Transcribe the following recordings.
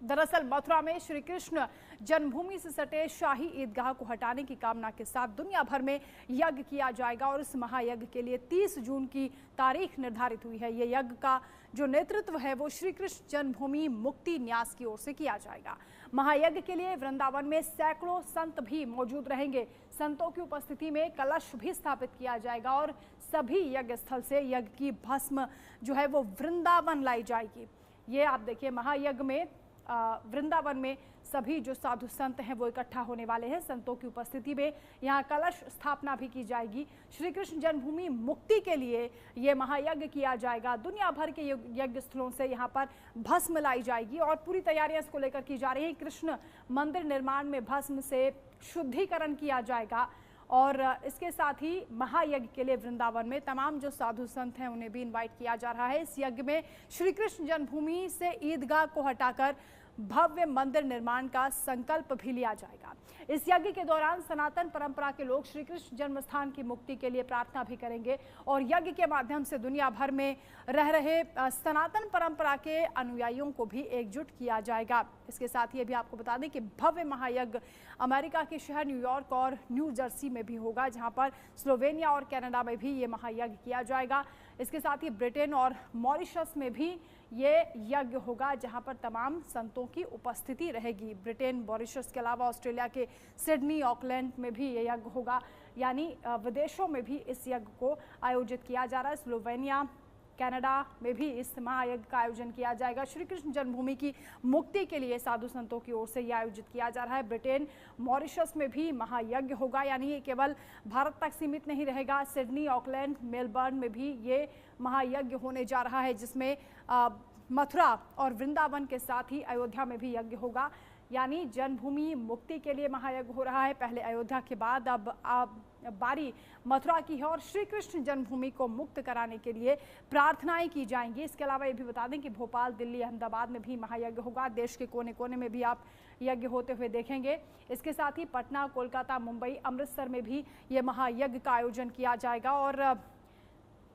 दरअसल मथुरा में श्री कृष्ण जन्मभूमि से सटे शाही ईदगाह को हटाने की कामना के साथ दुनिया भर में यज्ञ किया जाएगा और इस महायज्ञ के लिए 30 जून की तारीख निर्धारित हुई है। ये यज्ञ का जो नेतृत्व है वो श्री कृष्ण जन्मभूमि मुक्ति न्यास की ओर से किया जाएगा। महायज्ञ के लिए वृंदावन में सैकड़ों संत भी मौजूद रहेंगे। संतों की उपस्थिति में कलश भी स्थापित किया जाएगा और सभी यज्ञ स्थल से यज्ञ की भस्म जो है वो वृंदावन लाई जाएगी। ये आप देखिए, महायज्ञ में वृंदावन में सभी जो साधु संत हैं वो इकट्ठा होने वाले हैं। संतों की उपस्थिति में यहाँ कलश स्थापना भी की जाएगी। श्री कृष्ण जन्मभूमि मुक्ति के लिए ये महायज्ञ किया जाएगा। दुनिया भर के यज्ञ स्थलों से यहाँ पर भस्म लाई जाएगी और पूरी तैयारियां इसको लेकर की जा रही है। कृष्ण मंदिर निर्माण में भस्म से शुद्धिकरण किया जाएगा और इसके साथ ही महायज्ञ के लिए वृंदावन में तमाम जो साधु संत हैं उन्हें भी इनवाइट किया जा रहा है। इस यज्ञ में श्री कृष्ण जन्मभूमि से ईदगाह को हटाकर भव्य मंदिर निर्माण का संकल्प भी लिया जाएगा। इस यज्ञ के दौरान सनातन परंपरा के लोग श्री कृष्ण जन्म स्थान की मुक्ति के लिए प्रार्थना भी करेंगे और यज्ञ के माध्यम से दुनिया भर में रह रहे सनातन परंपरा के अनुयायियों को भी एकजुट किया जाएगा। इसके साथ ही भी आपको बता दें कि भव्य महायज्ञ अमेरिका के शहर न्यूयॉर्क और न्यू जर्सी में भी होगा, जहां पर स्लोवेनिया और कनाडा में भी ये महायज्ञ किया जाएगा। इसके साथ ही ब्रिटेन और मॉरिशस में भी ये यज्ञ होगा, जहां पर तमाम संतों की उपस्थिति रहेगी। ब्रिटेन, मॉरिशस के अलावा ऑस्ट्रेलिया के सिडनी, ऑकलैंड में भी ये यज्ञ होगा, यानी विदेशों में भी इस यज्ञ को आयोजित किया जा रहा है। स्लोवेनिया, कनाडा में भी इस महायज्ञ का आयोजन किया जाएगा। श्री कृष्ण जन्मभूमि की मुक्ति के लिए साधु संतों की ओर से यह आयोजित किया जा रहा है। ब्रिटेन, मॉरिशस में भी महायज्ञ होगा, यानी ये केवल भारत तक सीमित नहीं रहेगा। सिडनी, ऑकलैंड, मेलबर्न में भी ये महायज्ञ होने जा रहा है, जिसमें मथुरा और वृंदावन के साथ ही अयोध्या में भी यज्ञ होगा, यानी जन्मभूमि मुक्ति के लिए महायज्ञ हो रहा है। पहले अयोध्या के बाद अब बारी मथुरा की है और श्री कृष्ण जन्मभूमि को मुक्त कराने के लिए प्रार्थनाएं की जाएंगी। इसके अलावा ये भी बता दें कि भोपाल, दिल्ली, अहमदाबाद में भी महायज्ञ होगा। देश के कोने कोने में भी आप यज्ञ होते हुए देखेंगे। इसके साथ ही पटना, कोलकाता, मुंबई, अमृतसर में भी ये महायज्ञ का आयोजन किया जाएगा और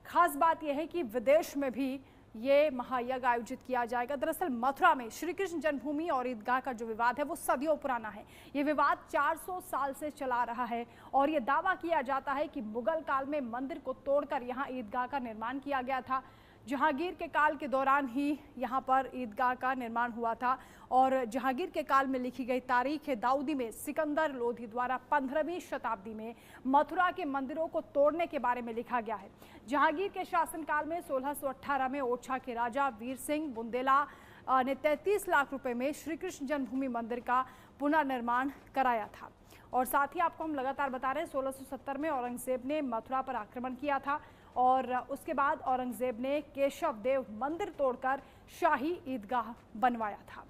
खास बात यह है कि विदेश में भी ये महायज्ञ आयोजित किया जाएगा। दरअसल मथुरा में श्री कृष्ण जन्मभूमि और ईदगाह का जो विवाद है वो सदियों पुराना है। ये विवाद 400 साल से चला रहा है और ये दावा किया जाता है कि मुगल काल में मंदिर को तोड़कर यहाँ ईदगाह का निर्माण किया गया था। जहांगीर के काल के दौरान ही यहाँ पर ईदगाह का निर्माण हुआ था और जहांगीर के काल में लिखी गई तारीख दाऊदी में सिकंदर लोधी द्वारा 15वीं शताब्दी में मथुरा के मंदिरों को तोड़ने के बारे में लिखा गया है। जहांगीर के शासनकाल में 1618 में ओरछा के राजा वीर सिंह बुंदेला ने 33 लाख रुपए में श्री कृष्ण जन्मभूमि मंदिर का पुनर्निर्माण कराया था। और साथ ही आपको हम लगातार बता रहे हैं, 1670 में औरंगजेब ने मथुरा पर आक्रमण किया था और उसके बाद औरंगजेब ने केशव देव मंदिर तोड़कर शाही ईदगाह बनवाया था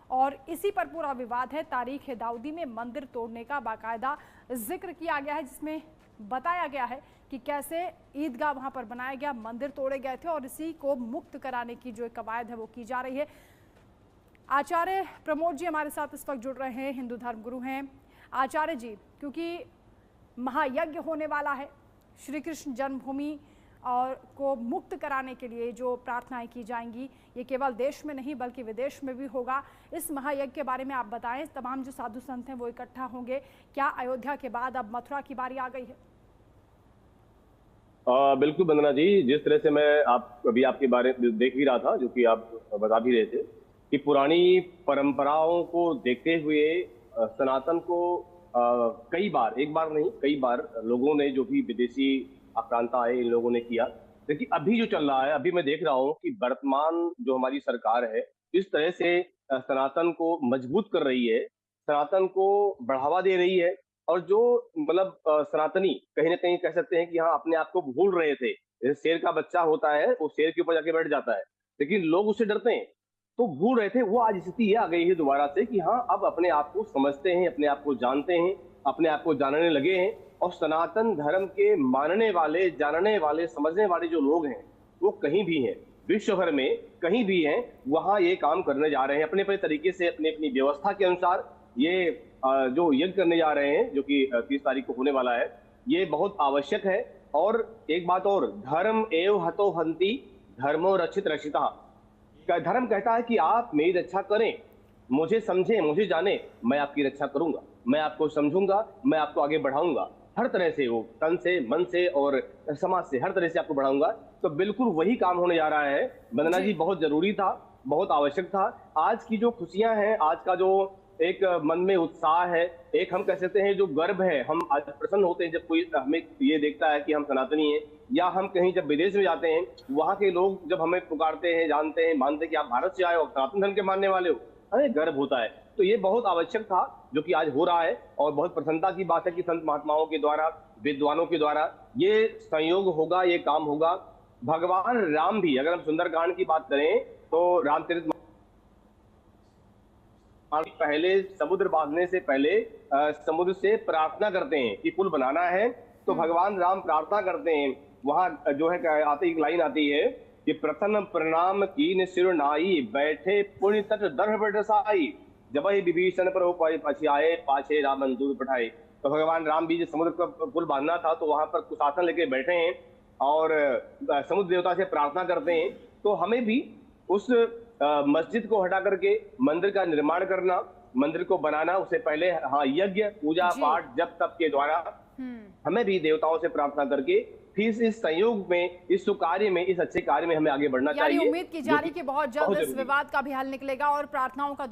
और इसी पर पूरा विवाद है। तारीख दाऊदी में मंदिर तोड़ने का बाकायदा जिक्र किया गया है, जिसमें बताया गया है कि कैसे ईदगाह वहां पर बनाया गया, मंदिर तोड़े गए थे और इसी को मुक्त कराने की जो कवायद है वो की जा रही है। आचार्य प्रमोद जी हमारे साथ इस वक्त जुड़ रहे हैं, हिंदू धर्म गुरु हैं। आचार्य जी, क्योंकि महायज्ञ होने वाला है, श्री कृष्ण जन्मभूमि और को मुक्त कराने के लिए जो प्रार्थनाएं की जाएंगी ये केवल देश में नहीं बल्कि विदेश में भी होगा। इस महायज्ञ के बारे में आप बताएं। तमाम जो साधु संत हैं वो इकट्ठा होंगे। क्या अयोध्या के बाद अब मथुरा की बारी आ गई है? बिल्कुल वंदना जी, जिस तरह से मैं अभी आपके बारे में देख भी रहा था, जो कि आप बता भी रहे थे कि पुरानी परंपराओं को देखते हुए सनातन को कई बार, एक बार नहीं कई बार लोगों ने, जो भी विदेशी आक्रांता आए, इन लोगों ने किया। लेकिन अभी जो चल रहा है, अभी मैं देख रहा हूँ कि वर्तमान जो हमारी सरकार है इस तरह से सनातन को मजबूत कर रही है, सनातन को बढ़ावा दे रही है और जो मतलब सनातनी कहीं ना कहीं कह सकते हैं कि हाँ अपने आप को भूल रहे थे। जैसे शेर का बच्चा होता है, वो शेर के ऊपर जाके बैठ जाता है, लेकिन लोग उससे डरते हैं, तो भूल रहे थे। वो आज स्थिति ये आ गई है दोबारा से कि हाँ अब अपने आप को समझते हैं, अपने आप को जानते हैं, अपने आप को जानने लगे हैं और सनातन धर्म के मानने वाले, जानने वाले, समझने वाले जो लोग हैं वो कहीं भी हैं, विश्व भर में कहीं भी हैं, वहां ये काम करने जा रहे हैं अपने अपने तरीके से, अपनी अपनी व्यवस्था के अनुसार। ये जो यज्ञ करने जा रहे हैं जो कि 30 तारीख को होने वाला है, ये बहुत आवश्यक है। और एक बात और, धर्म एव हतो हंति धर्मो रक्षित रक्षिता। धर्म कहता है कि आप मेरी रक्षा करें, मुझे समझे, मुझे जाने, मैं आपकी रक्षा करूंगा, मैं आपको समझूंगा, मैं आपको आगे बढ़ाऊंगा, हर तरह से, वो तन से, मन से और समाज से, हर तरह से आपको बढ़ाऊंगा। तो बिल्कुल वही काम होने जा रहा है। वंदना जी, बहुत जरूरी था, बहुत आवश्यक था। आज की जो खुशियां हैं, आज का जो एक मन में उत्साह है, एक हम कह सकते हैं जो गर्व है, हम आज प्रसन्न होते हैं जब कोई हमें ये देखता है कि हम सनातनी हैं, या हम कहीं जब विदेश में जाते हैं, वहां के लोग जब हमें पुकारते हैं, जानते हैं, मानते हैं कि आप भारत से आए हो, सनातन धर्म के मानने वाले हो, हमें गर्व होता है। तो ये बहुत आवश्यक था जो कि आज हो रहा है, और बहुत प्रसन्नता की बात है कि संत महात्माओं के द्वारा, विद्वानों के द्वारा ये संयोग होगा, ये काम होगा। भगवान राम भी, अगर हम सुंदरकांड की बात करें तो रामचरित पहले समुद्र बांधने से पहले समुद्र से प्रार्थना करते हैं कि पुल बनाना है, तो भगवान राम प्रार्थना करते हैं। वहां जो है आती एक लाइन आती है कि प्रथम प्रणाम कीन सिर नाई, बैठे पुण्य तट दर्भ रसाई, जब ही विभीषण पर पछियाए, पाछे रामन दूध पठाए। तो भगवान राम भी, जो समुद्र का पुल बांधना था, तो वहां पर कुशासन लेके बैठे हैं और समुद्र देवता से प्रार्थना करते हैं। तो हमें भी उस मस्जिद को हटा करके मंदिर का निर्माण करना, मंदिर को बनाना, उससे पहले हाँ यज्ञ, पूजा पाठ, जप तप के द्वारा हमें भी देवताओं से प्रार्थना करके फिर इस संयोग में, इस कार्य में, इस अच्छे कार्य में हमें आगे बढ़ना चाहिए। उम्मीद की जा रही कि बहुत जल्द इस विवाद का भी हल निकलेगा और प्रार्थनाओं का